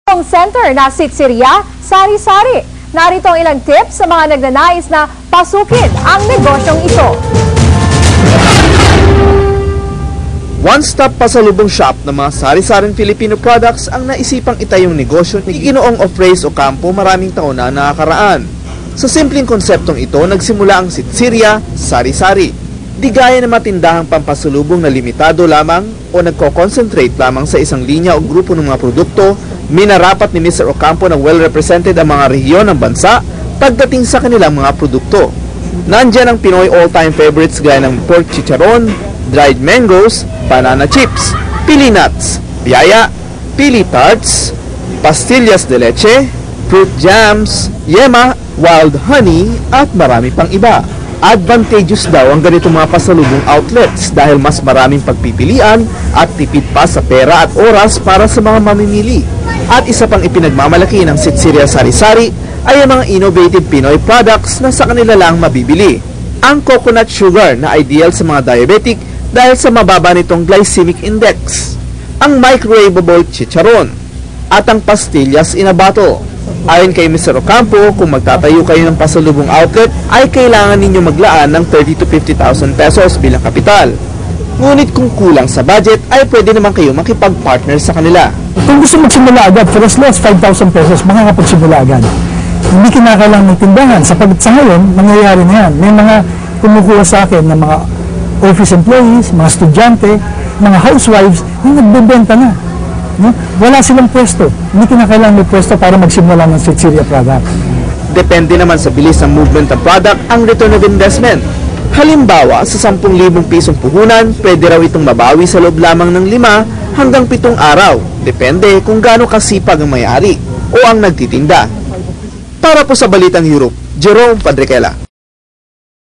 Ang center na Sitsirya, Sari-Sari. Narito ang ilang tips sa mga nagnanais na pasukin ang negosyong ito. One-stop pasalubong shop ng mga sari-saring Filipino products ang naisipang itayong negosyo ni Ginoong Ofrays Ocampo maraming taon na nakakaraan. Sa simpleng konseptong ito, nagsimula ang Sitsirya, Sari-Sari. Di gaya ng matindahang pampasalubong na limitado lamang o nagko-concentrate lamang sa isang linya o grupo ng mga produkto. Minarapat ni Mr. Ocampo na well-represented ang mga rehiyon ng bansa pagdating sa kanilang mga produkto. Nandyan ang Pinoy all-time favorites gaya ng pork chicharon, dried mangoes, banana chips, pili nuts, biyaya, pili tarts, pastillas de leche, fruit jams, yema, wild honey, at marami pang iba. Advantageous daw ang ganitong mga pasalubong outlets dahil mas maraming pagpipilian at tipid pa sa pera at oras para sa mga mamimili. At isa pang ipinagmamalaki ng Sitsirya Sari-Sari ay ang mga innovative Pinoy products na sa kanila lang mabibili. Ang coconut sugar na ideal sa mga diabetic dahil sa mababa nitong glycemic index, ang microwavable chicharon, at ang pastillas in a bottle. Ayon kay Mr. Ocampo, kung magtatayo kayo ng pasalubong outlet, ay kailangan ninyo maglaan ng 30 to 50,000 pesos bilang kapital. Ngunit kung kulang sa budget, ay pwede naman kayo makipag-partner sa kanila. Kung gusto magsimula agad, for as low as 5,000 pesos, makakapagsimula agad. Hindi kinakailangan ng tindahan. Sa ngayon, nangyayari na yan. May mga kumukuha sa akin ng mga office employees, mga estudyante, mga housewives, na nagbebenta na. No? Wala silang pwesto. Hindi kinakailangan may pwesto para magsimula ng Sitsirya product. Depende naman sa bilis ng movement ng product ang return of investment. Halimbawa, sa 10,000 pisong puhunan, pwede raw itong mabawi sa loob lamang ng 5 hanggang 7 araw. Depende kung gaano kasipag ang may-ari o ang nagtitinda. Para po sa Balitang Europe, Jerome Padriquela.